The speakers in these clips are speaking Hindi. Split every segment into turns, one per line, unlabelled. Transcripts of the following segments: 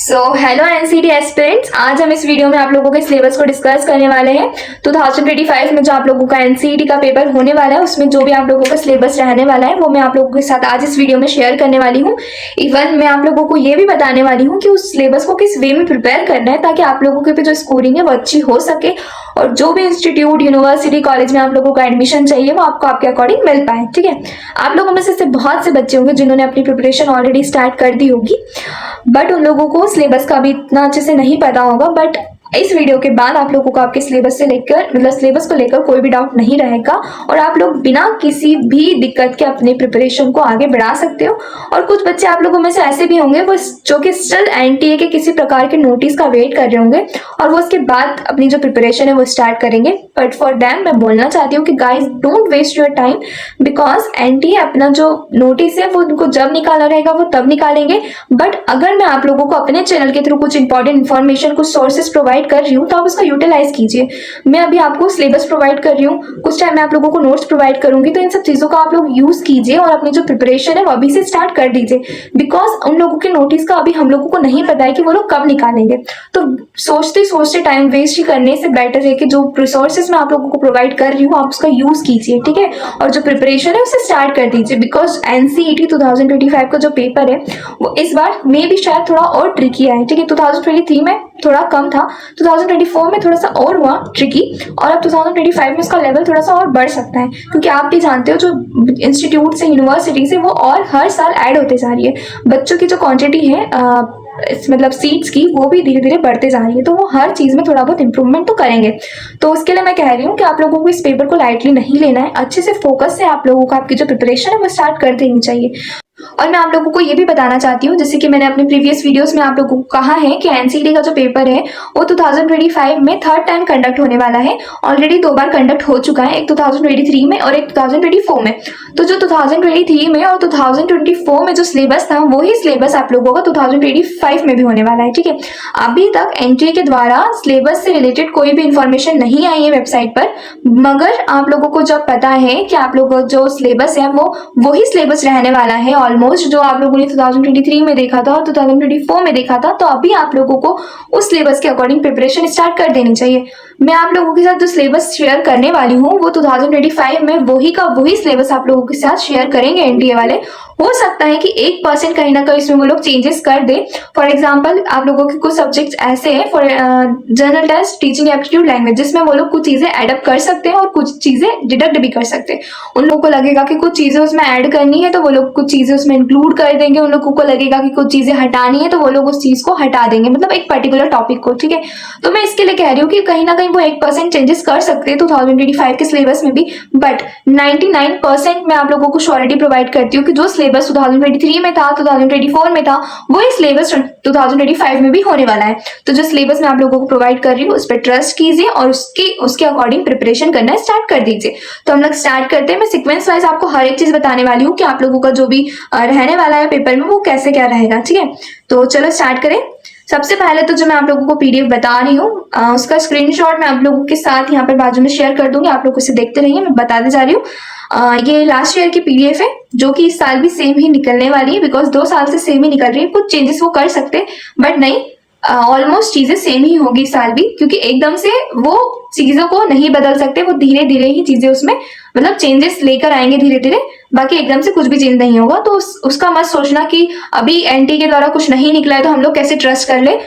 हेलो एनसीडी एस्पिरेंट्स, आज हम इस वीडियो में आप लोगों के सिलेबस को डिस्कस करने वाले हैं। 2025 में जो आप लोगों का एनसीईटी का पेपर होने वाला है उसमें जो भी आप लोगों का सिलेबस रहने वाला है वो मैं आप लोगों के साथ आज इस वीडियो में शेयर करने वाली हूँ। इवन मैं आप लोगों को ये भी बताने वाली हूँ कि उस सिलेबस को किस वे में प्रिपेयर करना है ताकि आप लोगों के जो स्कोरिंग है वो अच्छी हो सके और जो भी इंस्टीट्यूट, यूनिवर्सिटी, कॉलेज में आप लोगों को एडमिशन चाहिए वो आपको आपके अकॉर्डिंग मिल पाए। ठीक है, आप लोगों में से बहुत से बच्चे होंगे जिन्होंने अपनी प्रिपरेशन ऑलरेडी स्टार्ट कर दी होगी, बट उन लोगों को सिलेबस का भी इतना अच्छे से नहीं पता होगा। बट इस वीडियो के बाद आप लोगों को आपके सिलेबस से लेकर सिलेबस को लेकर कोई भी डाउट नहीं रहेगा और आप लोग बिना किसी भी दिक्कत के अपने प्रिपरेशन को आगे बढ़ा सकते हो। और कुछ बच्चे आप लोगों में से ऐसे भी होंगे वो जो कि स्टिल एनटीए के किसी प्रकार के नोटिस का वेट कर रहे होंगे और वो उसके बाद अपनी जो प्रिपरेशन है वो स्टार्ट करेंगे। बट फॉर देम मैं बोलना चाहती हूँ कि guys don't waste your time, because NTA अपना जो नोटिस है वो उनको जब निकाला रहेगा वो तब निकालेंगे। बट अगर मैं आप लोगों को अपने चैनल के थ्रू कुछ इंपॉर्टेंट इन्फॉर्मेशन, कुछ सोर्सेज प्रोवाइड कर रही हूँ तो आप उसका यूटिलाइज कीजिए। मैं अभी आपको सिलेबस प्रोवाइड कर रही हूँ, कुछ टाइम मैं आप लोगों को नोट्स प्रोवाइड करूंगी, तो इन सब चीजों का आप लोग यूज कीजिए और अपनी जो प्रिपरेशन है वो अभी से स्टार्ट कर दीजिए। बिकॉज उन लोगों के नोटिस का अभी हम लोगों को नहीं पता है कि वो लोग कब निकालेंगे, तो सोचते सोचते टाइम वेस्ट ही करने से बेटर है कि जो रिसोर्सेज मैं आप लोगों को प्रोवाइड कर रही हूँ आप उसका यूज कीजिए। ठीक है, और जो प्रिपरेशन है उसे स्टार्ट कर दीजिए। बिकॉज एनसीईटी 2025 का जो पेपर है वो इस बार मे भी शायद थोड़ा और ट्रिकी है। ठीक है, 2023 में थोड़ा कम था, 2024 में थोड़ा सा और हुआ ट्रिकी, और अब 2025 में उसका लेवल थोड़ा सा और बढ़ सकता है क्योंकि आप भी जानते हो जो इंस्टीट्यूट से, यूनिवर्सिटी से वो और हर साल ऐड होते जा रही है। बच्चों की जो क्वांटिटी है मतलब सीट्स की वो भी धीरे धीरे बढ़ते जा रही है, तो वो हर चीज में थोड़ा बहुत इंप्रूवमेंट तो करेंगे। तो उसके लिए मैं कह रही हूँ कि आप लोगों को इस पेपर को लाइटली नहीं लेना है, अच्छे से फोकस से आप लोगों को आपकी जो प्रिपरेशन है वो स्टार्ट कर देनी चाहिए। और मैं आप लोगों को ये भी बताना चाहती हूँ, जैसे कि मैंने अपने प्रीवियस वीडियोस में आप लोगों को कहा है कि एनसीईटी का जो पेपर है वो 2025 में थर्ड टाइम कंडक्ट होने वाला है। ऑलरेडी 2 बार कंडक्ट हो चुका है, एक 2023 में और एक 2024 में। तो जो 2023 में और 2024 में जो सिलेबस था वही सिलेबस आप लोगों का 2025 में भी होने वाला है। ठीक है, अभी तक एनटीए के द्वारा सिलेबस से रिलेटेड कोई भी इंफॉर्मेशन नहीं आई है वेबसाइट पर, मगर आप लोगों को जब पता है कि आप लोगों जो सिलेबस है वो वही सिलेबस रहने वाला है ऑलमोस्ट जो आप लोगों ने 2023 में देखा था और 2024 में देखा था, तो अभी आप लोगों को उस सिलेबस के अकॉर्डिंग प्रिपरेशन स्टार्ट कर देनी चाहिए। मैं आप लोगों के साथ जो सिलेबस शेयर करने वाली हूँ वो 2025 में वही का वही सिलेबस आप लोगों के साथ शेयर करेंगे एनटीए वाले। हो सकता है कि 1% कहीं ना कहीं इसमें वो लोग चेंजेस कर दे। फॉर एग्जाम्पल आप लोगों के कुछ सब्जेक्ट्स ऐसे हैं, for general test, teaching aptitude, language, जिसमें वो लोग कुछ चीजें एडअप कर सकते हैं और कुछ चीजें डिडक्ट भी कर सकते हैं। उन लोगों को लगेगा कि कुछ चीजें उसमें ऐड करनी है तो वो लोग कुछ चीजें उसमें इंक्लूड कर देंगे, उन लोगों को लगेगा कि कुछ चीजें हटानी है तो वो लोग उस चीज को हटा देंगे, मतलब एक पर्टिकुलर टॉपिक को। ठीक है, तो मैं इसके लिए कह रही हूँ कि कहीं ना कहीं वो 1% चेंजेस कर सकते हैं 2025 के सिलेबस में भी, बट 99% मैं आप लोगों को श्योरिटी प्रोवाइड करती हूँ कि जो सिलेबस 2023 में था, 2024 में था, वही सिलेबस 2025 में भी होने वाला है। तो जो सिलेबस मैं आप लोगों को प्रोवाइड कर रही हूँ उस पर ट्रस्ट कीजिए और उसके अकॉर्डिंग प्रिपरेशन करना स्टार्ट कर दीजिए। तो हम लोग स्टार्ट करते हैं। मैं सीक्वेंस वाइज आपको हर एक चीज बताने वाली हूँ कि आप लोगों का जो भी रहने वाला है पेपर में वो कैसे क्या रहेगा। ठीक है, तो चलो स्टार्ट करें। सबसे पहले तो जो मैं आप लोगों को पीडीएफ बता रही हूँ उसका स्क्रीनशॉट मैं आप लोगों के साथ यहाँ पर बाजू में शेयर कर दूंगी, आप लोग उसे देखते रहिए, मैं बताते जा रही हूँ। ये लास्ट ईयर की पीडीएफ है जो कि इस साल भी सेम ही निकलने वाली है, बिकॉज 2 साल से सेम ही निकल रही है। कुछ चेंजेस वो कर सकते बट नहीं, ऑलमोस्ट चीजें सेम ही होगी इस साल भी, क्योंकि एकदम से वो चीजों को नहीं बदल सकते, वो धीरे धीरे ही चीजें उसमें मतलब चेंजेस लेकर आएंगे धीरे धीरे, बाकी एकदम से कुछ भी चेंज नहीं होगा। तो उसका मत सोचना कि अभी एनटी के द्वारा कुछ नहीं निकला है तो हम लोग कैसे ट्रस्ट कर ले,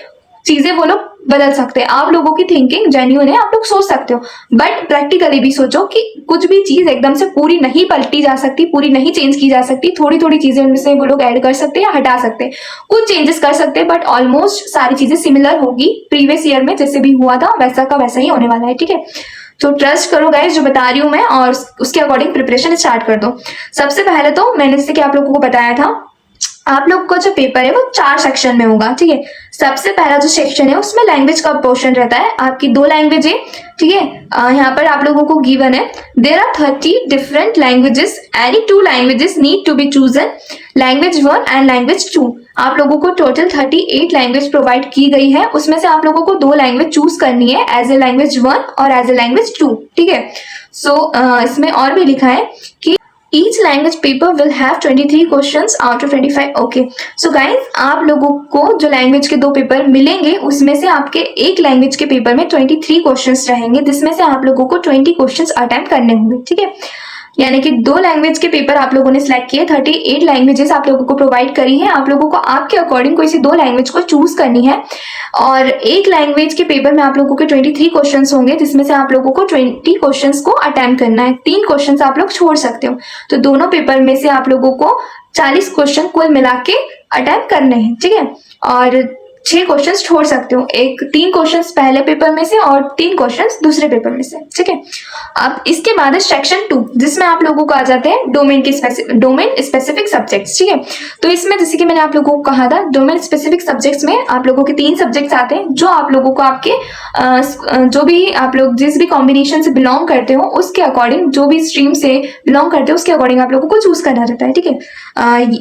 चीजें वो लोग बदल सकते हैं। आप लोगों की थिंकिंग जेन्युइन है, आप लोग सोच सकते हो, बट प्रैक्टिकली भी सोचो कि कुछ भी चीज एकदम से पूरी नहीं पलटी जा सकती, पूरी नहीं चेंज की जा सकती। थोड़ी थोड़ी चीजें उनमें से वो लोग ऐड कर सकते हैं या हटा सकते हैं, कुछ चेंजेस कर सकते हैं, बट ऑलमोस्ट सारी चीजें सिमिलर होगी प्रीवियस ईयर में जैसे भी हुआ था वैसा का वैसा ही होने वाला है। ठीक है, तो ट्रस्ट करो गाइस जो बता रही हूँ मैं और उसके अकॉर्डिंग प्रिपरेशन स्टार्ट कर दो। सबसे पहले तो मैंने जैसे कि आप लोगों को बताया था, आप लोग का जो पेपर है वो 4 सेक्शन में होगा। ठीक है, सबसे पहला जो सेक्शन है उसमें लैंग्वेज का पोर्शन रहता है, आपकी 2 लैंग्वेज है। ठीक है, यहाँ पर आप लोगों को गिवन है there are 30 different languages, any 2 languages need to be chosen, language 1 and language 2। आप लोगों को टोटल 38 लैंग्वेज प्रोवाइड की गई है, उसमें से आप लोगों को 2 लैंग्वेज चूज करनी है, एज ए लैंग्वेज 1 और एज ए लैंग्वेज 2। ठीक है, सो इसमें और भी लिखा है कि each language paper will have 23 questions out of 25। Okay, so guys आप लोगों को जो लैंग्वेज के 2 पेपर मिलेंगे उसमें से आपके एक लैंग्वेज के पेपर में 23 क्वेश्चंस रहेंगे, जिसमें से आप लोगों को 20 क्वेश्चंस अटेम्प्ट करने होंगे। ठीक है, यानी कि 2 लैंग्वेज के पेपर आप लोगों ने सिलेक्ट किए, 38 लैंग्वेजेस आप लोगों को प्रोवाइड करी है। आप लोगों को आपके अकॉर्डिंग कोई सी 2 लैंग्वेज को चूज करनी है और एक लैंग्वेज के पेपर में आप लोगों के 23 क्वेश्चंस होंगे, जिसमें से आप लोगों को 20 क्वेश्चंस को अटेम्प्ट करना है। 3 क्वेश्चंस आप लोग छोड़ सकते हो, तो दोनों पेपर में से आप लोगों को 40 क्वेश्चन कुल मिला के अटेम्प्ट करने हैं। ठीक है, और 6 क्वेश्चंस छोड़ सकते हो, 3 क्वेश्चंस पहले पेपर में से और 3 क्वेश्चंस दूसरे पेपर में से। ठीक है, अब इसके बाद है सेक्शन 2, जिसमें आप लोगों को आ जाते हैं डोमेन स्पेसिफिक सब्जेक्ट्स। ठीक है, तो इसमें जैसे कि मैंने आप लोगों को कहा था, डोमेन स्पेसिफिक सब्जेक्ट्स में आप लोगों के 3 सब्जेक्ट्स आते हैं, जो आप लोगों को आपके जो भी आप लोग जिस भी कॉम्बिनेशन से बिलोंग करते हो उसके अकॉर्डिंग, जो भी स्ट्रीम से बिलोंग करते हो उसके अकॉर्डिंग आप लोगों को चूज करना रहता है। ठीक है,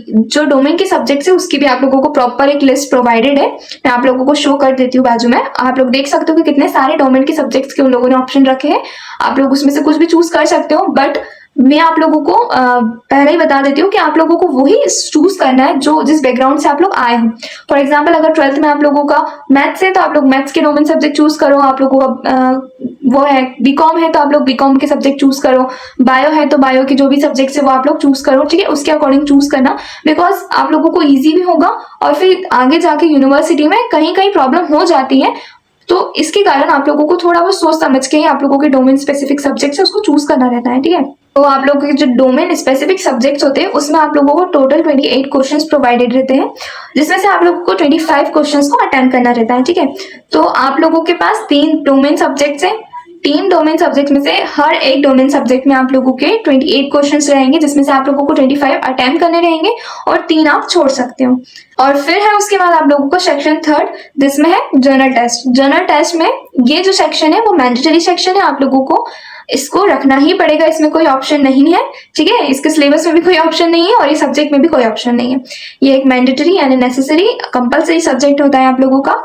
जो डोमेन के सब्जेक्ट्स है उसकी भी आप लोगों को प्रॉपर एक लिस्ट प्रोवाइडेड है, मैं आप लोगों को शो कर देती हूँ बाजू में। आप लोग देख सकते हो कि कितने सारे डोमेन के सब्जेक्ट्स के उन लोगों ने ऑप्शन रखे हैं, आप लोग उसमें से कुछ भी चूज कर सकते हो, बट मैं आप लोगों को पहले ही बता देती हूँ कि आप लोगों को वही चूज करना है जो जिस बैकग्राउंड से आप लोग आए हो। फॉर एग्जांपल अगर 12th में आप लोगों का मैथ्स है तो आप लोग मैथ्स के डोमेन सब्जेक्ट चूज करो, आप लोगों का वो है बीकॉम है तो आप लोग बीकॉम के सब्जेक्ट चूज करो, बायो है तो बायो के जो भी सब्जेक्ट्स है वो आप लोग चूज करो। ठीक है, उसके अकॉर्डिंग चूज करना, बिकॉज आप लोगों को ईजी भी होगा और फिर आगे जाके यूनिवर्सिटी में कहीं कहीं प्रॉब्लम हो जाती है, तो इसके कारण आप लोगों को थोड़ा बहुत सोच समझ के ही आप लोगों के डोमेन स्पेसिफिक सब्जेक्ट्स है उसको चूज करना रहता है। ठीक है, तो आप लोगों के जो डोमेन स्पेसिफिक सब्जेक्ट्स होते हैं उसमें आप लोगों को टोटल 28 क्वेश्चंस प्रोवाइडेड रहते हैं, जिसमें से आप लोगों को 25 क्वेश्चंस को अटेम्प्ट करना रहता है। ठीक है, तो आप लोगों के पास 3 डोमेन सब्जेक्ट्स हैं, 3 डोमेन सब्जेक्ट में से हर एक डोमेन सब्जेक्ट में आप लोगों के 28 क्वेश्चंस रहेंगे, जिसमें से आप लोगों को 25 अटेम्प्ट करने रहेंगे और 3 आप छोड़ सकते हो। और फिर है उसके बाद आप लोगों को सेक्शन 3 जिसमें है जर्नल टेस्ट। जर्नल टेस्ट में ये जो सेक्शन है वो मैंडेटरी सेक्शन है, आप लोगों को इसको रखना ही पड़ेगा, इसमें कोई ऑप्शन नहीं है। ठीक है, इसके सिलेबस में भी कोई ऑप्शन नहीं है और इस सब्जेक्ट में भी कोई ऑप्शन नहीं है, ये एक मैंडेटरी यानी नेसेसरी कंपलसरी सब्जेक्ट होता है आप लोगों का,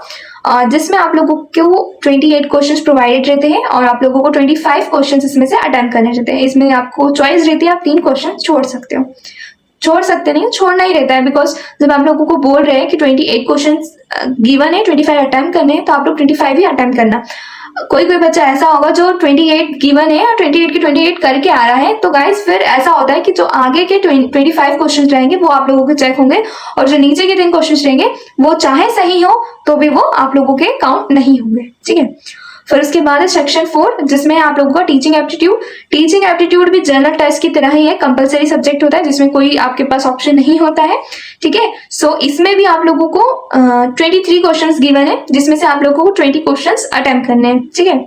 जिसमें आप लोगों को 28 क्वेश्चंस प्रोवाइडेड रहते हैं और आप लोगों को 25 क्वेश्चंस इसमें से अटेम्प्ट करने रहते हैं। इसमें आपको चॉइस रहती है, आप 3 क्वेश्चन छोड़ सकते हो, छोड़ सकते नहीं, छोड़ना ही रहता है, बिकॉज जब आप लोगों को बोल रहे हैं कि 28 क्वेश्चंस गिवन है, 25 अटेम्प्ट करने हैं, तो आप लोग 25 ही अटेम्प्ट करना। कोई कोई बच्चा ऐसा होगा जो 28 गिवन है और 28 के 28 करके आ रहा है, तो गाइस फिर ऐसा होता है कि जो आगे के 25 क्वेश्चन रहेंगे वो आप लोगों के चेक होंगे और जो नीचे के 3 क्वेश्चन रहेंगे वो चाहे सही हो तो भी वो आप लोगों के काउंट नहीं होंगे। ठीक है, फिर उसके बाद है सेक्शन 4 जिसमें आप लोगों का टीचिंग एप्टीट्यूड। टीचिंग एप्टीट्यूड भी जनरल टेस्ट की तरह ही है, कंपलसरी सब्जेक्ट होता है जिसमें कोई आपके पास ऑप्शन नहीं होता है। ठीक है, सो इसमें भी आप लोगों को 23 क्वेश्चंस गिवन है, जिसमें से आप लोगों को 20 क्वेश्चंस अटेम्प्ट करने हैं। ठीक है,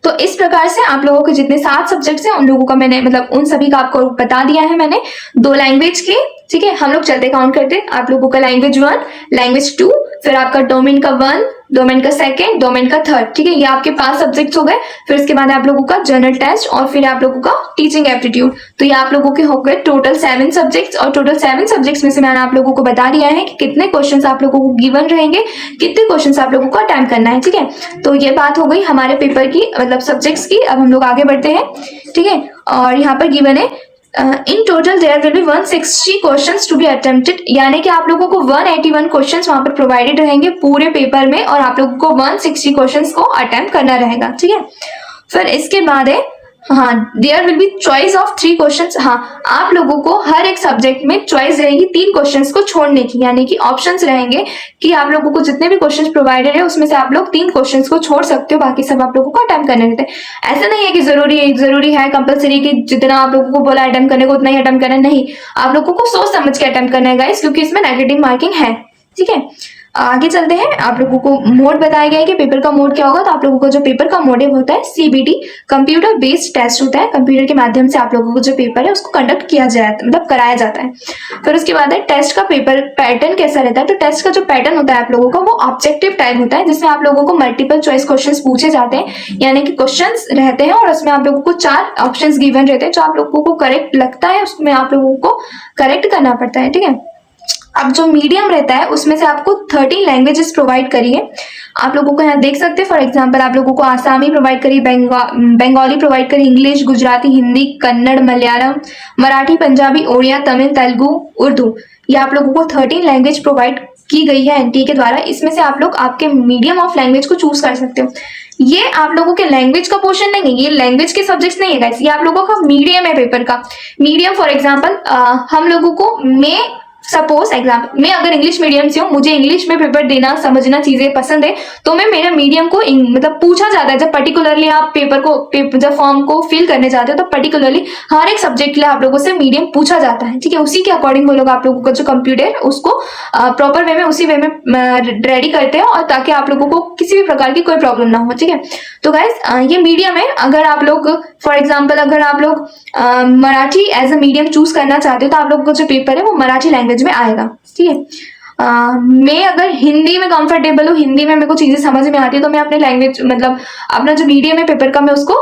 तो इस प्रकार से आप लोगों के जितने 7 सब्जेक्ट्स हैं उन लोगों का मैंने मतलब उन सभी का आपको बता दिया है मैंने, 2 लैंग्वेज के। ठीक है, हम लोग चलते काउंट करते हैं, आप लोगों का लैंग्वेज 1, लैंग्वेज 2, फिर आपका डोमेन का 1, डोमेन का 2, डोमेन का 3। ठीक है, ये आपके 5 सब्जेक्ट्स हो गए। फिर इसके बाद आप लोगों का जनरल टेस्ट और फिर आप लोगों का टीचिंग एप्टीट्यूड, तो ये आप लोगों के हो गए टोटल 7 सब्जेक्ट्स। और टोटल 7 सब्जेक्ट्स में से मैंने आप लोगों को बता दिया है कि कितने क्वेश्चन आप लोगों को गिवन रहेंगे, कितने क्वेश्चन आप लोगों को अटेम्प्ट करना है। ठीक है, तो ये बात हो गई हमारे पेपर की मतलब सब्जेक्ट्स की। अब हम लोग आगे बढ़ते हैं। ठीक है, और यहाँ पर गिवन है in total there will be 160 questions to be attempted, यानी कि आप लोगों को 181 क्वेश्चंस वहां पर प्रोवाइडेड रहेंगे पूरे पेपर में और आप लोगों को 160 क्वेश्चंस को अटेम्प्ट करना रहेगा। ठीक है, फिर इसके बाद है हाँ there will be choice of 3 questions. हाँ, आप लोगों को हर एक सब्जेक्ट में चॉइस रहेगी 3 क्वेश्चंस को छोड़ने की, यानी कि ऑप्शंस रहेंगे कि आप लोगों को जितने भी क्वेश्चंस प्रोवाइडेड है उसमें से आप लोग 3 क्वेश्चंस को छोड़ सकते हो, बाकी सब आप लोगों को अटेम्प्ट करने रहते हैं। ऐसा नहीं है कि जरूरी है कंपलसरी कि जितना आप लोगों को बोला अटेम्प्ट करने को उतना ही अटेम्प्ट करना, नहीं, आप लोगों को सोच समझ के अटेम्प्ट करना है गाइस, क्योंकि इसमें नेगेटिव मार्किंग है। ठीक है, आगे चलते हैं। आप लोगों को मोड बताया गया है कि पेपर का मोड क्या होगा, तो आप लोगों को जो पेपर का मोड है वो होता है CBT, कंप्यूटर बेस्ड टेस्ट होता है। कंप्यूटर के माध्यम से आप लोगों को जो पेपर है उसको कंडक्ट किया जाता है, मतलब कराया जाता है। फिर उसके बाद है टेस्ट का पेपर पैटर्न कैसा रहता है, तो टेस्ट का जो पैटर्न होता है आप लोगों का वो ऑब्जेक्टिव टाइप होता है, जिसमें आप लोगों को मल्टीपल चॉइस क्वेश्चन पूछे जाते हैं, यानी कि क्वेश्चन रहते हैं और उसमें आप लोगों को 4 ऑप्शन गिवन रहते हैं, जो आप लोगों को करेक्ट लगता है उसमें आप लोगों को करेक्ट करना पड़ता है। ठीक है, अब जो मीडियम रहता है उसमें से आपको 13 लैंग्वेजेस प्रोवाइड करी है। आप लोगों को यहाँ देख सकते हैं, फॉर एग्जांपल आप लोगों को आसामी प्रोवाइड करी, बंगाली प्रोवाइड करी, इंग्लिश, गुजराती, हिंदी, कन्नड़, मलयालम, मराठी, पंजाबी, ओडिया, तमिल, तेलुगु, उर्दू, ये आप लोगों को 13 लैंग्वेज प्रोवाइड की गई है एनटीए के द्वारा। इसमें से आप लोग आपके मीडियम ऑफ लैंग्वेज को चूज कर सकते हो। ये आप लोगों के लैंग्वेज का पोर्शन नहीं है, ये लैंग्वेज के सब्जेक्ट्स नहीं है गाइस, ये आप लोगों का मीडियम है पेपर का। मीडियम फॉर एग्जांपल हम लोगों को सपोज एग्जाम्पल मैं अगर इंग्लिश मीडियम से हूँ, मुझे इंग्लिश में पेपर देना समझना चीजें पसंद है, तो मैं मेरा मीडियम को मतलब पूछा जाता है। जब पर्टिकुलरली आप जब फॉर्म को फिल करने जाते हो तो पर्टिकुलरली हर एक सब्जेक्ट के लिए आप लोगों से मीडियम पूछा जाता है, ठीक है। उसी के अकॉर्डिंग वो लोग आप लोगों का जो कंप्यूटर उसको प्रॉपर वे में उसी वे में रेडी करते हैं, और ताकि आप लोगों को किसी भी प्रकार की कोई प्रॉब्लम ना हो, ठीक है। तो गाइस ये मीडियम है। अगर आप लोग फॉर एग्जाम्पल अगर आप लोग Marathi as a medium choose करना चाहते हो तो आप लोगों का जो पेपर है वो मराठी लैंग्वेज में आएगा, ठीक है। मैं अगर हिंदी में कंफर्टेबल हूँ, हिंदी में मेरे को चीजें समझ में आती है, तो मैं अपने लैंग्वेज मतलब अपना जो मीडियम है पेपर का मैं उसको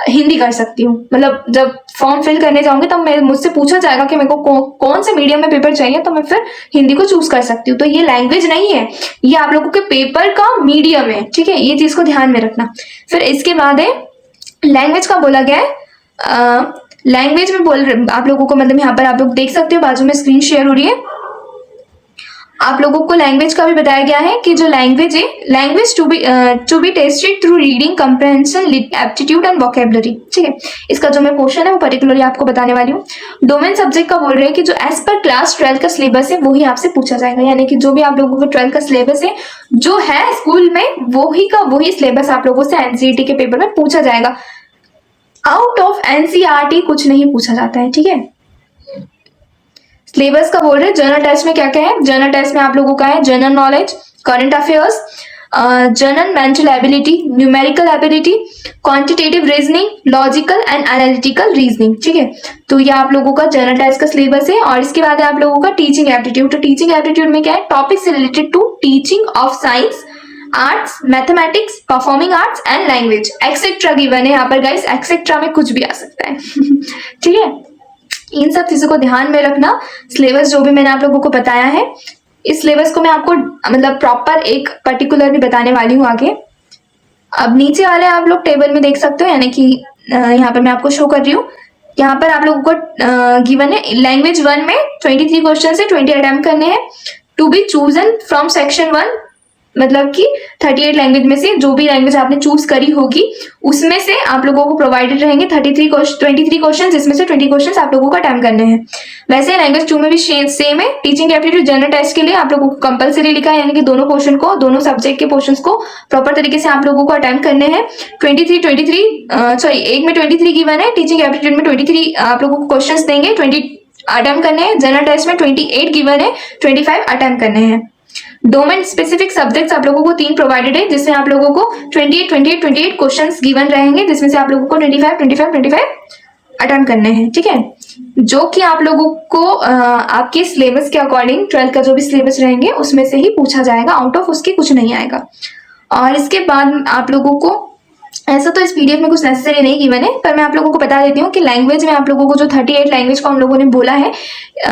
हिंदी कर सकती हूँ। मतलब जब फॉर्म फिल करने जाऊंगी तब मैं मुझसे पूछा जाएगा कि मेरे को कौन से मीडियम में पेपर चाहिए, तो मैं फिर हिंदी को चूज कर सकती हूँ। तो ये लैंग्वेज नहीं है, ये आप लोगों के पेपर का मीडियम है, ठीक है। ये चीज को ध्यान में रखना। फिर इसके बाद है लैंग्वेज का बोला गया है। लैंग्वेज में बोल रहे आप लोगों को, मतलब यहाँ पर आप लोग देख सकते हो बाजू में स्क्रीन शेयर हो रही है, आप लोगों को लैंग्वेज का भी बताया गया है कि जो लैंग्वेज है, language to be tested through reading, comprehension, aptitude and vocabulary, ठीक है। इसका जो मैं पोर्शन है वो पर्टिकुलरली आपको बताने वाली हूँ। डोमेन सब्जेक्ट का बोल रहे हैं कि जो एज पर क्लास 12 का सिलेबस है वही आपसे पूछा जाएगा, यानी कि जो भी आप लोगों को 12 का सिलेबस है जो है स्कूल में वही सिलेबस आप लोगों से एनसीईआरटी के पेपर में पूछा जाएगा। आउट ऑफ एनसीईआरटी कुछ नहीं पूछा जाता है, ठीक है। सिलेबस का बोल रहे हैं जनरल टेस्ट में क्या क्या है। जनरल टेस्ट में आप लोगों का है general knowledge, current affairs, general mental ability, numerical ability, quantitative reasoning, logical and analytical reasoning, ठीक है। तो ये आप लोगों का जनरल टेस्ट का सिलेबस है। और इसके बाद है आप लोगों का टीचिंग एप्टीट्यूड। तो टीचिंग एप्टीट्यूड में क्या है, टॉपिक से related to teaching of science, arts, mathematics, performing arts and language etcetera given है यहाँ पर गाइस। एक्सेट्रा में कुछ भी आ सकता है ठीक है। इन सब चीजों को ध्यान में रखना। सिलेबस जो भी मैंने आप लोगों को बताया है, इस सिलेबस को मैं आपको मतलब प्रॉपर एक पर्टिकुलर भी बताने वाली हूँ आगे। अब नीचे वाले आप लोग टेबल में देख सकते हो, यानी कि यहाँ पर मैं आपको शो कर रही हूँ। यहाँ पर आप लोगों को गिवन है लैंग्वेज 1 में 23 क्वेश्चन से 20 अटेम्प्ट करने हैं to be chosen from section 1, मतलब कि 38 लैंग्वेज में से जो भी लैंग्वेज आपने चूज करी होगी उसमें से आप लोगों को प्रोवाइडेड रहेंगे 23 क्वेश्चन, जिसमें से 20 क्वेश्चन आप लोगों को अटेम्प्ट करने हैं। वैसे लैंग्वेज 2 में भी सेम है। टीचिंग एप्टीट्यूड जनरल टेस्ट के लिए आप लोगों को कंपलसरी लिखा है, यानी कि दोनों सब्जेक्ट के पोर्शन को प्रॉपर तरीके से आप लोगों को अटेम्प्ट करने हैं। 23 एक में 23 गिवन है, टीचिंग एप्टीट्यूड में 23 आप लोगों को क्वेश्चन देंगे, 20 अटेम्प्ट करने हैं। जनरल टेस्ट में 28 गिवन है, 25 अटेम्प्ट करने हैं। डोमेन स्पेसिफिक सब्जेक्ट्स आप लोगों को 3 प्रोवाइडेड है, जिसमें आप लोगों को 28 क्वेश्चंस गिवन रहेंगे, जिसमें से आप लोगों को 25 अटेम्प्ट करने हैं, ठीक है। जो कि आप लोगों को आपके सिलेबस के अकॉर्डिंग 12 का जो भी सिलेबस रहेंगे उसमें से ही पूछा जाएगा, आउट ऑफ उसके कुछ नहीं आएगा। और इसके बाद आप लोगों को ऐसा तो इस पीडीएफ में कुछ नेसेसरी नहीं गिवन है, पर मैं आप लोगों को बता देती हूँ कि लैंग्वेज में आप लोगों को जो 38 लैंग्वेज को हम लोगों ने बोला है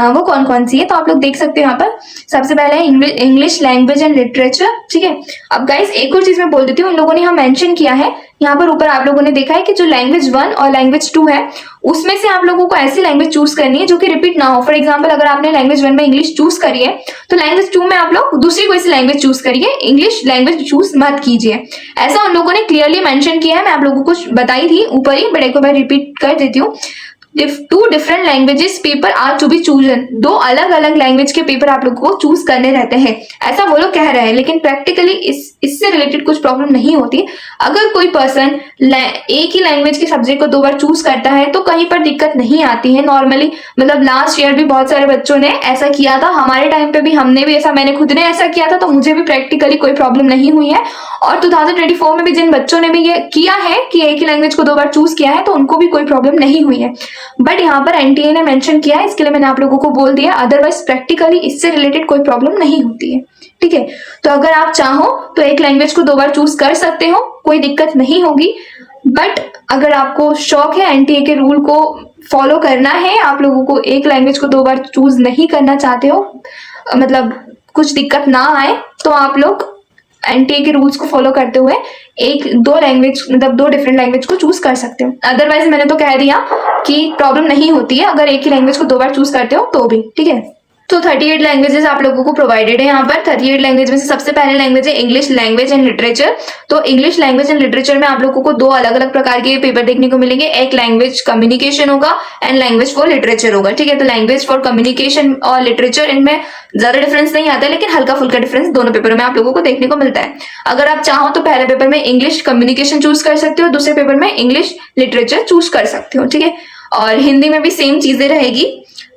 वो कौन कौन सी है। तो आप लोग देख सकते हो यहाँ पर सबसे पहले है इंग्लिश लैंग्वेज एंड लिटरेचर, ठीक है। अब गाइस एक और चीज मैं बोल देती हूँ, उन लोगों ने यहाँ मेंशन किया है, यहाँ पर ऊपर आप लोगों ने देखा है कि जो लैंग्वेज 1 और लैंग्वेज 2 है उसमें से आप लोगों को ऐसी लैंग्वेज चूज करनी है जो कि रिपीट ना हो। फॉर एग्जांपल अगर आपने लैंग्वेज 1 में इंग्लिश चूज करी है तो लैंग्वेज 2 में आप लोग दूसरी कोई सी लैंग्वेज चूज करिए, इंग्लिश लैंग्वेज चूज मत कीजिए। ऐसा उन लोगों ने क्लियरली मेंशन किया है, मैं आप लोगों को बताई थी ऊपर ही, बट एक बार रिपीट कर देती हूँ। 2 different languages paper are to be chosen, 2 अलग अलग लैंग्वेज के पेपर आप लोगों को चूज करने रहते हैं, ऐसा वो लोग कह रहे हैं। लेकिन प्रैक्टिकली इससे रिलेटेड कुछ प्रॉब्लम नहीं होती। अगर कोई पर्सन एक ही लैंग्वेज के सब्जेक्ट को 2 बार चूज करता है तो कहीं पर दिक्कत नहीं आती है नॉर्मली। मतलब लास्ट ईयर भी बहुत सारे बच्चों ने ऐसा किया था, हमारे टाइम पे भी हमने भी ऐसा, मैंने खुद ने ऐसा किया था, तो मुझे भी प्रैक्टिकली कोई प्रॉब्लम नहीं हुई है। और 2024 में भी जिन बच्चों ने भी ये किया है कि एक ही लैंग्वेज को 2 बार चूज किया है तो उनको भी कोई प्रॉब्लम नहीं हुई है। बट यहाँ पर एनटीए ने मेंशन किया है, इसके लिए मैंने आप लोगों को बोल दिया, अदरवाइज प्रैक्टिकली इससे रिलेटेड कोई प्रॉब्लम नहीं होती है, ठीक है। तो अगर आप चाहो तो एक लैंग्वेज को 2 बार चूज कर सकते हो, कोई दिक्कत नहीं होगी। बट अगर आपको शौक है एनटीए के रूल को फॉलो करना है, आप लोगों को एक लैंग्वेज को 2 बार चूज नहीं करना चाहते हो, मतलब कुछ दिक्कत ना आए तो आप लोग एनटीए के रूल्स को फॉलो करते हुए एक दो लैंग्वेज मतलब दो डिफरेंट लैंग्वेज को चूज कर सकते हो। अदरवाइज मैंने तो कह दिया कि प्रॉब्लम नहीं होती है अगर एक ही लैंग्वेज को 2 बार चूज करते हो तो भी, ठीक है। तो 38 लैंग्वेजेस आप लोगों को प्रोवाइडेड है यहाँ पर। 38 लैंग्वेज में से सबसे पहले लैंग्वेज है इंग्लिश लैंग्वेज एंड लिटरेचर। तो इंग्लिश लैंग्वेज एंड लिटरेचर में आप लोगों को 2 अलग अलग प्रकार के पेपर देखने को मिलेंगे। एक लैंग्वेज कम्युनिकेशन होगा एंड लैंग्वेज फॉर लिटरेचर होगा, ठीक है। तो लैंग्वेज फॉर कम्युनिकेशन और लिटरेचर, इनमें ज्यादा डिफरेंस नहीं आता है, लेकिन हल्का फुल्का डिफरेंस दोनों पेपरों में आप लोगों को देखने को मिलता है। अगर आप चाहो तो पहले पेपर में इंग्लिश कम्युनिकेशन चूज कर सकते हो, दूसरे पेपर में इंग्लिश लिटरेचर चूज कर सकते हो, ठीक है। और हिंदी में भी सेम चीजें रहेगी।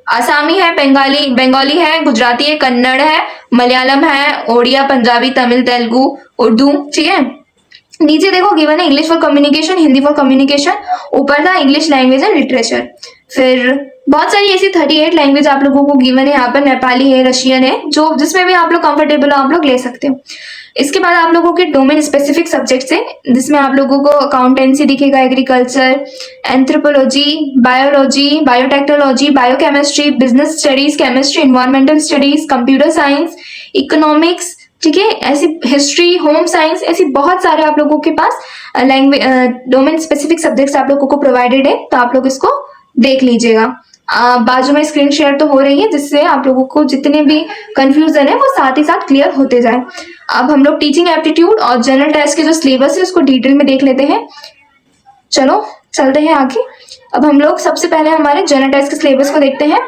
आसामी है, बंगाली है, गुजराती है, कन्नड़ है, मलयालम है, ओडिया, पंजाबी, तमिल, तेलुगु, उर्दू, ठीक है। नीचे देखो गिवन है English for communication, Hindi for communication, ऊपर था इंग्लिश लैंग्वेज एंड लिटरेचर। फिर बहुत सारी ऐसी 38 लैंग्वेज आप लोगों को गिवन है यहाँ पर। नेपाली है, रशियन है, जो जिसमें भी आप लोग कंफर्टेबल हो आप लोग ले सकते हो। इसके बाद आप लोगों के डोमेन स्पेसिफिक सब्जेक्ट्स है, जिसमें आप लोगों को अकाउंटेंसी दिखेगा, agriculture, anthropology, biology, biotechnology, biochemistry, business studies, chemistry, environmental studies, computer science, economics, ठीक है। ऐसी हिस्ट्री, होम साइंस, ऐसी बहुत सारे आप लोगों के पास लैंग्वेज डोमेन स्पेसिफिक सब्जेक्ट्स आप लोगों को प्रोवाइडेड है, तो आप लोग इसको देख लीजिएगा। बाजू में स्क्रीन शेयर तो हो रही है, जिससे आप लोगों को जितने भी कंफ्यूजन है वो साथ ही साथ क्लियर होते जाए। अब हम लोग टीचिंग एप्टीट्यूड और जनरल टेस्ट के जो सिलेबस है उसको डिटेल में देख लेते हैं। चलो चलते हैं आगे। अब हम लोग सबसे पहले हमारे जनरल टेस्ट के सिलेबस को देखते हैं।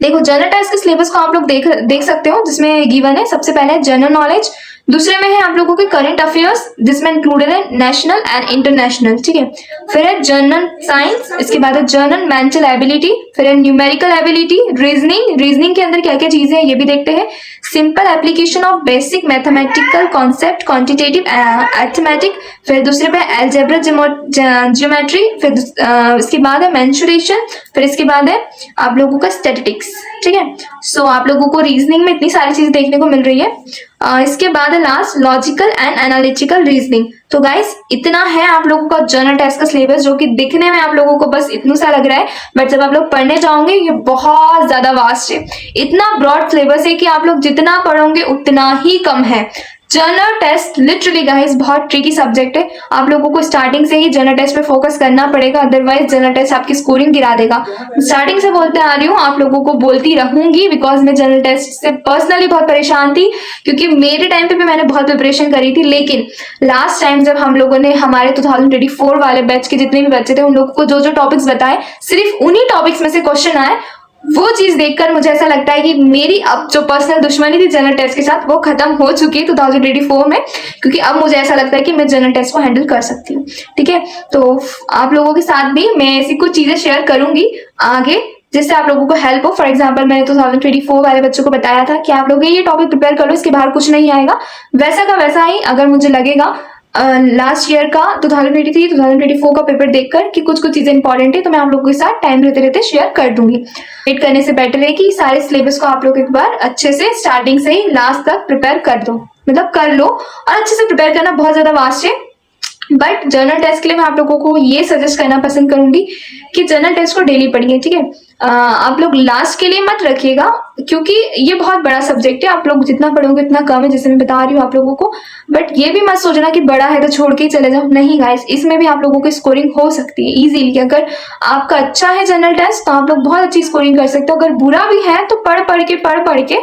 देखो जनरल टेस्ट के सिलेबस को आप लोग देख सकते हो, जिसमें गिवन है सबसे पहले जनरल नॉलेज, दूसरे में है आप लोगों के करंट अफेयर्स, जिसमें इंक्लूडेड है नेशनल एंड इंटरनेशनल, ठीक है। फिर है जनरल साइंस, इसके बाद है जनरल मेंटल एबिलिटी, फिर है न्यूमेरिकल एबिलिटी, रीजनिंग के अंदर क्या क्या चीजें हैं ये भी देखते हैं। Simple application of basic mathematical concept, quantitative arithmetic, फिर दूसरे पे अलजेब्रा ज्योमेट्री, फिर इसके बाद है मेंसुरेशन, फिर इसके बाद है आप लोगों का स्टैटिस्टिक्स, ठीक है। सो आप लोगों को रीजनिंग में इतनी सारी चीजें देखने को मिल रही है। इसके बाद है last logical and analytical reasoning. तो गाइस इतना है आप लोगों का जनरल टेस्ट का सिलेबस, जो कि दिखने में आप लोगों को बस इतना सा लग रहा है, बट जब आप लोग पढ़ने जाओगे ये बहुत ज्यादा वास्ट है। इतना ब्रॉड सिलेबस है कि आप लोग जितना पढ़ोगे उतना ही कम है। जनरल टेस्ट लिटरली गाइस बहुत ट्रिकी सब्जेक्ट है, आप लोगों को स्टार्टिंग से ही जनरल टेस्ट पे फोकस करना पड़ेगा, अदरवाइज जनरल टेस्ट आपकी स्कोरिंग गिरा देगा। स्टार्टिंग से बोलते आ रही हूँ, आप लोगों को बोलती रहूंगी, बिकॉज मैं जनरल टेस्ट से पर्सनली बहुत परेशान थी, क्योंकि मेरे टाइम पे भी मैंने बहुत प्रिपरेशन करी थी। लेकिन लास्ट टाइम जब हम लोगों ने हमारे 2024 वाले बैच के जितने भी बच्चे थे उन लोगों को जो जो टॉपिक्स बताए, सिर्फ उन्हीं टॉपिक्स में से क्वेश्चन आए। वो चीज देखकर मुझे ऐसा लगता है कि मेरी अब जो पर्सनल दुश्मनी थी जनरल टेस्ट के साथ वो खत्म हो चुकी है 2024 में, क्योंकि अब मुझे ऐसा लगता है कि मैं जनरल टेस्ट को हैंडल कर सकती हूँ, ठीक है। तो आप लोगों के साथ भी मैं ऐसी कुछ चीजें शेयर करूंगी आगे, जिससे आप लोगों को हेल्प हो। फॉर एग्जाम्पल मैंने 2024 वाले बच्चों को बताया था कि आप लोग ये टॉपिक प्रिपेयर करो, इसके बाहर कुछ नहीं आएगा, वैसा का वैसा ही अगर मुझे लगेगा लास्ट ईयर का 2023-2024 का पेपर देखकर कि कुछ कुछ चीजें इंपॉर्टेंट है, तो मैं आप लोगों के साथ टाइम रहते रहते शेयर कर दूंगी। वेट करने से बेटर है कि सारे सिलेबस को आप लोग एक बार अच्छे से स्टार्टिंग से ही लास्ट तक प्रिपेयर कर दो, मतलब कर लो। और अच्छे से प्रिपेयर करना बहुत ज्यादा वास्ट है, बट जनरल टेस्ट के लिए मैं आप लोगों को ये सजेस्ट करना पसंद करूंगी कि जनरल टेस्ट को डेली पढ़िए, ठीक है। आप लोग लास्ट के लिए मत रखिएगा, क्योंकि ये बहुत बड़ा सब्जेक्ट है, आप लोग जितना पढ़ोगे उतना कम है, जैसे मैं बता रही हूँ आप लोगों को। बट ये भी मत सोचना कि बड़ा है तो छोड़ के ही चले जाओ, नहीं गाइस, इसमें भी आप लोगों की स्कोरिंग हो सकती है इजीली। अगर आपका अच्छा है जनरल टेस्ट तो आप लोग बहुत अच्छी स्कोरिंग कर सकते हो, अगर बुरा भी है तो पढ़ पढ़ के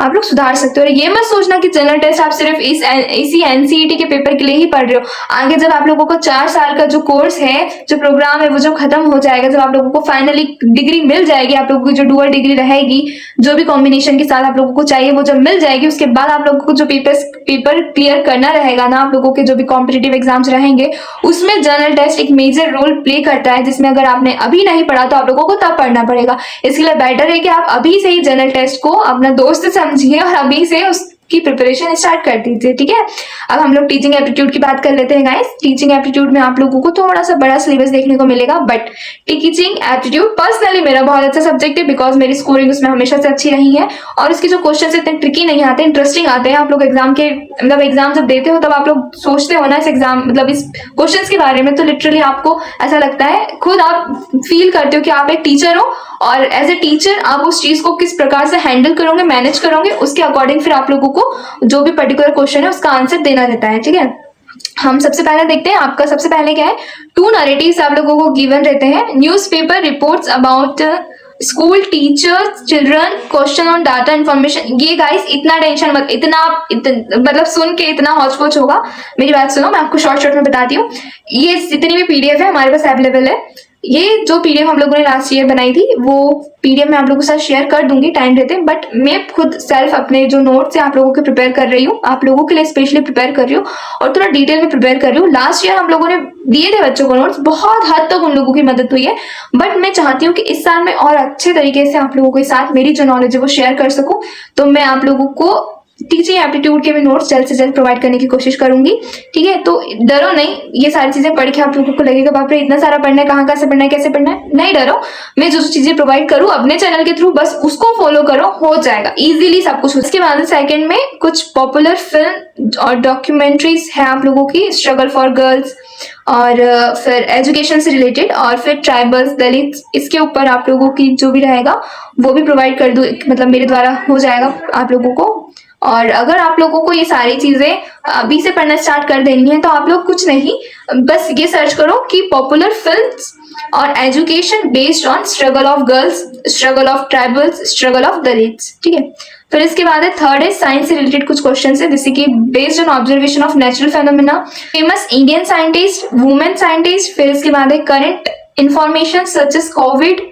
आप लोग सुधार सकते हो। और ये मत सोचना कि जनरल टेस्ट आप सिर्फ इसी एनसीईटी के पेपर के लिए ही पढ़ रहे हो। आगे जब आप लोगों को 4 साल का जो कोर्स है, जो प्रोग्राम है, वो जब खत्म हो जाएगा, जब आप लोगों को फाइनली डिग्री मिल जाएगी, आप लोगों की जो डुअल डिग्री रहेगी, जो भी कॉम्बिनेशन के साथ आप लोगों को चाहिए वो जब मिल जाएगी, उसके बाद आप लोगों को जो पेपर क्लियर करना रहेगा ना, आप लोगों के जो भी कॉम्पिटिटिव एग्जाम्स रहेंगे, उसमें जनरल टेस्ट एक मेजर रोल प्ले करता है, जिसमें अगर आपने अभी नहीं पढ़ा तो आप लोगों को तब पढ़ना पड़ेगा। इसके लिए बेटर है कि आप अभी से ही जनरल टेस्ट को अपना दोस्त समझिए और अभी से की प्रिपरेशन स्टार्ट कर दीजिए, ठीक है। अब हम लोग टीचिंग एप्टीट्यूड की बात कर लेते हैं गाइस। टीचिंग एप्टीट्यूड में आप लोगों को थोड़ा सा बड़ा सिलेबस देखने को मिलेगा, बट टीचिंग एप्टीट्यूड पर्सनली मेरा बहुत अच्छा सब्जेक्ट है, बिकॉज मेरी स्कोरिंग उसमें हमेशा से अच्छी रही है और उसके जो क्वेश्चन इतने ट्रिकी नहीं आते, इंटरेस्टिंग आते हैं। आप लोग एग्जाम के मतलब एग्जाम जब देते हो तब आप लोग सोचते हो ना इस एग्जाम मतलब इस क्वेश्चंस के बारे में, तो लिटरली आपको ऐसा लगता है, खुद आप फील करते हो कि आप एक टीचर हो और एज ए टीचर आप उस चीज को किस प्रकार से हैंडल करोगे, मैनेज करोगे, उसके अकॉर्डिंग फिर आप लोगों को जो भी पर्टिकुलर क्वेश्चन है उसका आंसर देना रहता है, ठीक है। हम सबसे पहले देखते हैं, आपका सबसे पहले क्या है, 2 नैरेटिव्स आप लोगों को गिवन रहते हैं। Newspaper reports about school teachers children question on data information. ये गाइस इतना टेंशन मत, इतना मतलब सुन के इतना हौच पौच होगा, मेरी बात सुनो, मैं आपको शॉर्ट में बताती हूँ। ये जितनी भी पीडीएफ है हमारे पास अवेलेबल है। ये जो पीडीएफ हम लोगों ने लास्ट ईयर बनाई थी वो पीडीएफ मैं आप लोगों के साथ शेयर कर दूंगी टाइम रहते, बट मैं खुद सेल्फ अपने जो नोट्स है आप लोगों के प्रिपेयर कर रही हूँ, आप लोगों के लिए स्पेशली प्रिपेयर कर रही हूँ और थोड़ा डिटेल में प्रिपेयर कर रही हूँ। लास्ट ईयर हम लोगों ने दिए थे बच्चों को नोट्स, बहुत हद तक उन लोगों की मदद हुई है, बट मैं चाहती हूँ कि इस साल मैं और अच्छे तरीके से आप लोगों के साथ मेरी जो नॉलेज है वो शेयर कर सकूँ, तो मैं आप लोगों को टीचिंग एप्टीट्यूड के भी नोट्स जल्द से जल्द प्रोवाइड करने की कोशिश करूंगी, ठीक है। तो डरो नहीं, ये सारी चीजें पढ़ के आप लोगों को लगेगा बाप रे इतना सारा पढ़ना है, कहाँ से पढ़ना है, कैसे पढ़ना है, नहीं डरो। मैं जो चीजें प्रोवाइड करूँ अपने चैनल के थ्रू बस उसको फॉलो करो, हो जाएगा इजीली सब कुछ। उसके बाद सेकंड में कुछ पॉपुलर फिल्म और डॉक्यूमेंट्रीज है आप लोगों की, स्ट्रगल फॉर गर्ल्स और फिर एजुकेशन से रिलेटेड और फिर ट्राइबल्स दलित, इसके ऊपर आप लोगों की जो भी रहेगा वो भी प्रोवाइड कर दूँ, मतलब मेरे द्वारा हो जाएगा आप लोगों को। और अगर आप लोगों को ये सारी चीजें अभी से पढ़ना स्टार्ट कर देनी है तो आप लोग कुछ नहीं, बस ये सर्च करो कि पॉपुलर फिल्म्स और education based on struggle of girls, struggle of tribals, struggle of Dalits, ठीक है। फिर इसके बाद है थर्ड है साइंस से रिलेटेड कुछ क्वेश्चन है, जैसे कि based on observation of natural phenomena, famous Indian scientist, women scientist. फिर इसके बाद है current information such as COVID,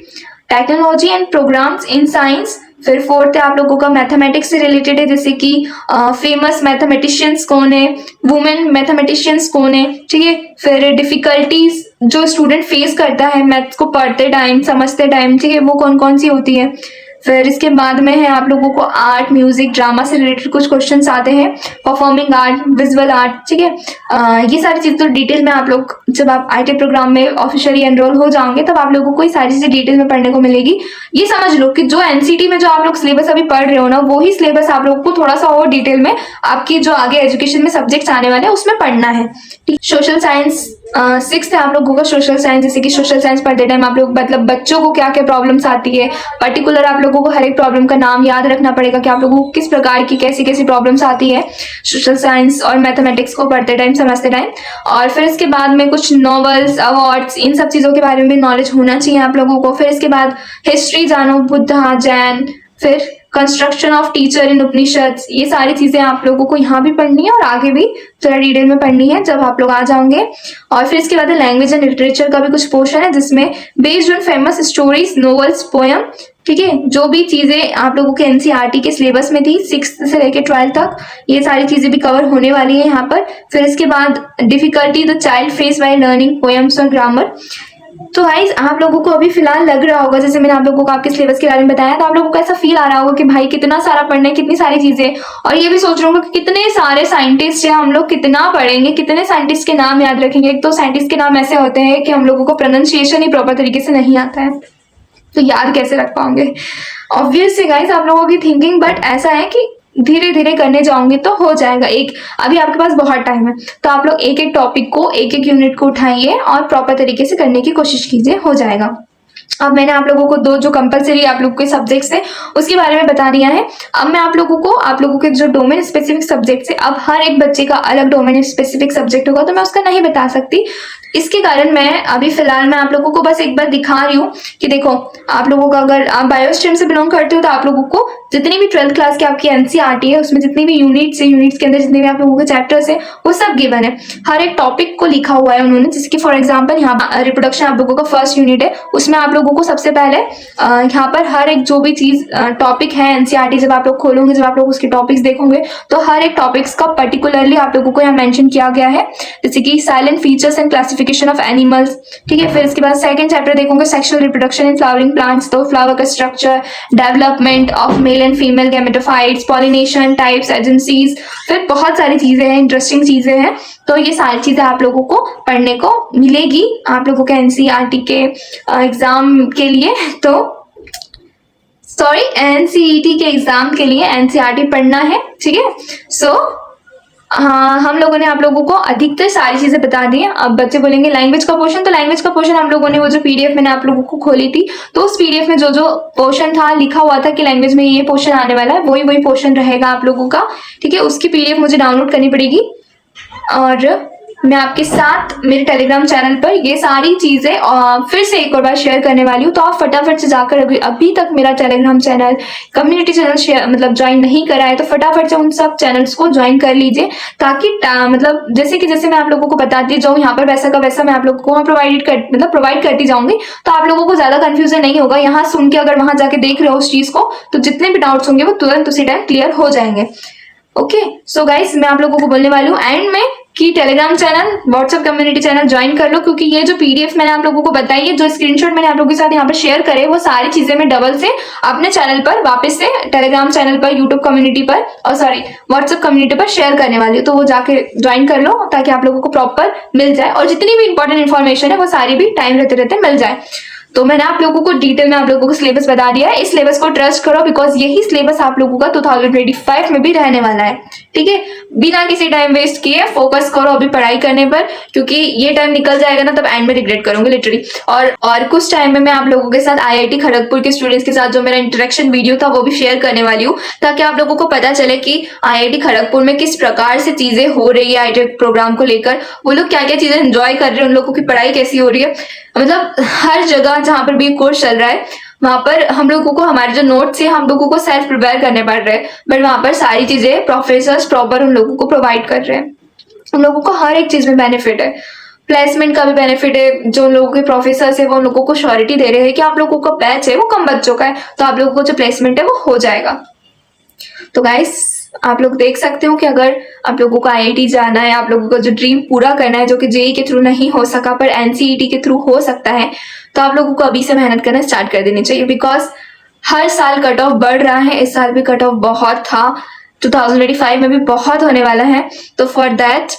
technology and programmes in science. फिर फोर्थ है आप लोगों का मैथमेटिक्स से रिलेटेड है, जैसे कि फेमस मैथमेटिशियंस कौन है, वुमेन मैथमेटिशियंस कौन है, ठीक है। फिर डिफिकल्टीज जो स्टूडेंट फेस करता है मैथ्स को पढ़ते टाइम, समझते टाइम, ठीक है, वो कौन कौन सी होती है। फिर इसके बाद में है आप लोगों को आर्ट, म्यूजिक, ड्रामा से रिलेटेड कुछ क्वेश्चंस आते हैं, परफॉर्मिंग आर्ट, विजुअल आर्ट, ठीक है। ये सारी चीज़ तो डिटेल में आप लोग जब आप आईटी प्रोग्राम में ऑफिशियली एनरोल हो जाओगे तब आप लोगों को ये सारी चीजें डिटेल में पढ़ने को मिलेगी। ये समझ लो कि जो एनसीटी में जो आप लोग सिलेबस अभी पढ़ रहे हो ना, वो ही सिलेबस आप लोगों को थोड़ा सा और डिटेल में आपकी जो आगे एजुकेशन में सब्जेक्ट्स आने वाले हैं उसमें पढ़ना है। सोशल साइंस सिक्स्थ है आप लोगों का सोशल साइंस, जैसे कि सोशल साइंस पढ़ते टाइम आप लोग मतलब बच्चों को क्या क्या प्रॉब्लम्स आती है, पर्टिकुलर आप लोगों को हर एक प्रॉब्लम का नाम याद रखना पड़ेगा कि आप लोगों को किस प्रकार की कैसी कैसी प्रॉब्लम्स आती है सोशल साइंस और मैथमेटिक्स को पढ़ते टाइम, समझते टाइम। और फिर इसके बाद में कुछ नॉवेल्स, अवार्ड्स, इन सब चीज़ों के बारे में भी नॉलेज होना चाहिए आप लोगों को। फिर इसके बाद हिस्ट्री जानो, बुद्धा, जैन, फिर कंस्ट्रक्शन ऑफ टीचर इन उपनिषद, ये सारी चीजें आप लोगों को यहाँ भी पढ़नी है और आगे भी थोड़ा डिटेल में पढ़नी है जब आप लोग आ जाओगे। और फिर इसके बाद लैंग्वेज एंड लिटरेचर का भी कुछ पोर्शन है जिसमें based on famous stories, novels, poem, ठीक है, जो भी चीजें आप लोगों के एनसीईआरटी के सिलेबस में थी 6th से लेकर 12th तक, ये सारी चीजें भी कवर होने वाली है यहाँ पर। फिर इसके बाद difficulty the child face by learning poems और ग्रामर। तो गाइस आप लोगों को अभी फिलहाल लग रहा होगा, जैसे मैंने आप लोगों को आपके सिलेबस के बारे में बताया, तो आप लोगों को ऐसा फील आ रहा होगा कि भाई कितना सारा पढ़ना है, कितनी सारी चीजें, और ये भी सोच रहे होंगे कि कितने सारे साइंटिस्ट हैं, हम लोग कितना पढ़ेंगे, कितने साइंटिस्ट के नाम याद रखेंगे। एक तो साइंटिस्ट के नाम ऐसे होते हैं कि हम लोगों को प्रोनाउंसिएशन ही प्रॉपर तरीके से नहीं आता है, तो याद कैसे रख पाओगे। ऑब्वियसली गाइस आप लोगों की थिंकिंग, बट ऐसा है कि धीरे धीरे करने जाओगे तो हो जाएगा। एक अभी आपके पास बहुत टाइम है, तो आप लोग एक एक टॉपिक को, एक एक यूनिट को उठाइए और प्रॉपर तरीके से करने की कोशिश कीजिए, हो जाएगा। अब मैंने आप लोगों को दो जो कंपलसरी आप लोगों के सब्जेक्ट्स है उसके बारे में बता दिया है। अब मैं आप लोगों के जो डोमेन स्पेसिफिक सब्जेक्ट्स है, अब हर एक बच्चे का अलग डोमेन स्पेसिफिक सब्जेक्ट होगा, तो मैं उसका नहीं बता सकती। इसके कारण मैं अभी फिलहाल मैं आप लोगों को बस एक बार दिखा रही हूँ कि देखो, आप लोगों का अगर आप बायो स्ट्रीम से बिलोंग करते हो तो आप लोगों को जितनी भी 12th क्लास की आपकी एनसीईआरटी है उसमें जितनी भी यूनिट्स है, यूनिट्स के अंदर जितने भी आप लोगों के चैप्टर्स है वो सब गिवन है। हर एक टॉपिक को लिखा हुआ है उन्होंने, जैसे कि फॉर एग्जाम्पल यहाँ रिप्रोडक्शन आप लोगों का फर्स्ट यूनिट है, उसमें आप लोगों लोगों को सबसे पहले यहाँ पर हर एक जो भी चीज टॉपिक है एनसीईआरटी जब आप लोग खोलोगे, जब आप लोग उसके टॉपिक्स देखोगे तो हर एक टॉपिक्स का पर्टिकुलरली आप लोगों को यहाँ मेंशन किया गया है, जैसे कि salient features and classification of animals, ठीक है। फिर इसके बाद सेकंड चैप्टर देखोगे sexual reproduction in flowering plants, तो फ्लावर का structure, development of male and female gametophytes, pollination types, agencies, फिर बहुत सारी चीजें हैं, इंटरेस्टिंग चीजें हैं। तो ये सारी चीजें आप लोगों को पढ़ने को मिलेगी आप लोगों के एनसीईआरटी के एग्जाम के लिए, तो सॉरी एनसीईटी के एग्जाम के लिए एनसीईआरटी पढ़ना है, ठीक है। सो हाँ, हम लोगों ने आप लोगों को अधिकतर सारी चीजें बता दी हैं। अब बच्चे बोलेंगे लैंग्वेज का पोर्शन, तो लैंग्वेज का पोर्शन हम लोगों ने वो जो पीडीएफ मैंने आप लोगों को खोली थी, तो उस पीडीएफ में जो जो पोर्शन था लिखा हुआ था कि लैंग्वेज में ये पोर्शन आने वाला है, वही पोर्शन रहेगा आप लोगों का, ठीक है। उसकी पीडीएफ मुझे डाउनलोड करनी पड़ेगी और मैं आपके साथ मेरे टेलीग्राम चैनल पर ये सारी चीजें फिर से एक और बार शेयर करने वाली हूँ। तो आप फटाफट से जाकर अभी तक मेरा टेलीग्राम चैनल, कम्युनिटी चैनल मतलब ज्वाइन नहीं करा है तो फटाफट से उन सब चैनल्स को ज्वाइन कर लीजिए, ताकि मतलब जैसे मैं आप लोगों को बताती जाऊँ यहाँ पर वैसा का वैसा मैं आप लोगों को प्रोवाइड करती जाऊंगी, तो आप लोगों को ज्यादा कंफ्यूजन नहीं होगा। यहाँ सुन के अगर वहां जाके देख रहे हो उस चीज को, तो जितने भी डाउट्स होंगे वो तुरंत उसी टाइम क्लियर हो जाएंगे। ओके सो गाइस, मैं आप लोगों को बोलने वाली हूँ एंड में कि Telegram channel, WhatsApp community channel join कर लो, क्योंकि ये जो पीडीएफ मैंने आप लोगों को बताई है, जो स्क्रीनशॉट मैंने आप लोगों के साथ यहाँ पर शेयर करे, वो सारी चीजें मैं डबल से अपने चैनल पर वापस से टेलीग्राम चैनल पर, यूट्यूब कम्युनिटी पर और सॉरी व्हाट्सएप कम्युनिटी पर शेयर करने वाली हूँ। तो वो जाके ज्वाइन कर लो ताकि आप लोगों को प्रॉपर मिल जाए और जितनी भी इंपॉर्टेंट इन्फॉर्मेशन है वो सारी भी टाइम रहते मिल जाए। तो मैंने आप लोगों को डिटेल में आप लोगों को सिलेबस बता दिया है। इस सिलेबस को ट्रस्ट करो, बिकॉज यही सिलेबस आप लोगों का 2025 में भी रहने वाला है, ठीक है। बिना किसी टाइम वेस्ट किए फोकस करो अभी पढ़ाई करने पर, क्योंकि ये टाइम निकल जाएगा ना तब एंड में रिग्रेट करोगे लिटरली। और कुछ टाइम में मैं आप लोगों के साथ आईआईटी खड़गपुर के स्टूडेंट्स के साथ जो मेरा इंटरेक्शन वीडियो था वो भी शेयर करने वाली हूँ, ताकि आप लोगों को पता चले कि आईआईटी खड़गपुर में किस प्रकार से चीजें हो रही है आईटी प्रोग्राम को लेकर, वो लोग क्या क्या चीजें एंजॉय कर रहे हैं, उन लोगों की पढ़ाई कैसी हो रही है। मतलब हर जगह जहाँ पर भी कोर्स चल रहा है वहां पर हम लोगों को हमारे जो नोट्स है हम लोगों को सेल्फ प्रिपेयर करने पड़ रहे हैं, बट वहां पर सारी चीजें प्रोफेसर्स प्रॉपर उन लोगों को प्रोवाइड कर रहे हैं। उन लोगों को हर एक चीज में बेनिफिट है, प्लेसमेंट का भी बेनिफिट है। जो लोगों के प्रोफेसर्स है वो उन लोगों को श्योरिटी दे रहे हैं कि आप लोगों का बैच है वो कम बच्चों का है, तो आप लोगों को जो प्लेसमेंट है वो हो जाएगा। तो गाइस आप लोग देख सकते हो कि अगर आप लोगों को आईआईटी जाना है, आप लोगों का जो ड्रीम पूरा करना है, जो कि जेईई के थ्रू नहीं हो सका पर एनसीईटी के थ्रू हो सकता है, तो आप लोगों को अभी से मेहनत करना स्टार्ट कर देनी चाहिए। बिकॉज हर साल कट ऑफ बढ़ रहा है, इस साल भी कट ऑफ बहुत था, 2025 में भी बहुत होने वाला है। तो for that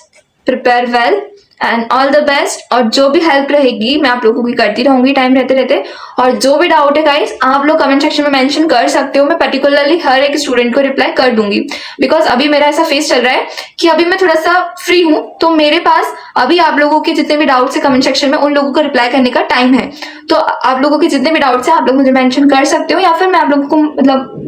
prepare well and all the best. और जो भी हेल्प रहेगी मैं आप लोगों की करती रहूंगी टाइम रहते। और जो भी डाउट है गाइस आप लोग कमेंट सेक्शन में मेंशन कर सकते हो, मैं पर्टिकुलरली हर एक स्टूडेंट को रिप्लाई कर दूंगी। बिकॉज अभी मेरा ऐसा फेस चल रहा है कि अभी मैं थोड़ा सा फ्री हूँ, तो मेरे पास अभी आप लोगों के जितने भी डाउट्स है कमेंट सेक्शन में उन लोगों को रिप्लाई करने का टाइम है। तो आप लोगों के जितने भी डाउट्स है आप लोग मुझे मेंशन कर सकते हो, या फिर मैं आप लोगों को मतलब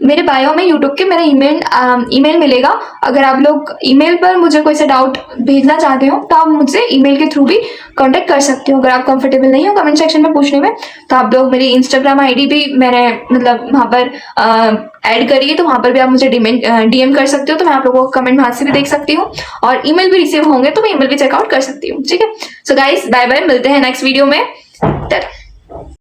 मेरे बायो में यूट्यूब के मेरा ईमेल मिलेगा। अगर आप लोग ईमेल पर मुझे कोई सा डाउट भेजना चाहते हो तो आप मुझसे ईमेल के थ्रू भी कांटेक्ट कर सकते हो। अगर आप कंफर्टेबल नहीं हो कमेंट सेक्शन में पूछने में, तो आप लोग मेरी इंस्टाग्राम आईडी भी मैंने मतलब वहां पर ऐड करी है, तो वहां पर भी आप मुझे डीएम कर सकते हो, तो मैं आप लोगों को कमेंट वहां से भी देख सकती हूँ। और ईमेल भी रिसीव होंगे तो मैं ईमेल भी चेकआउट कर सकती हूँ, ठीक है। सो गाइस बाय बाय, मिलते हैं नेक्स्ट वीडियो में।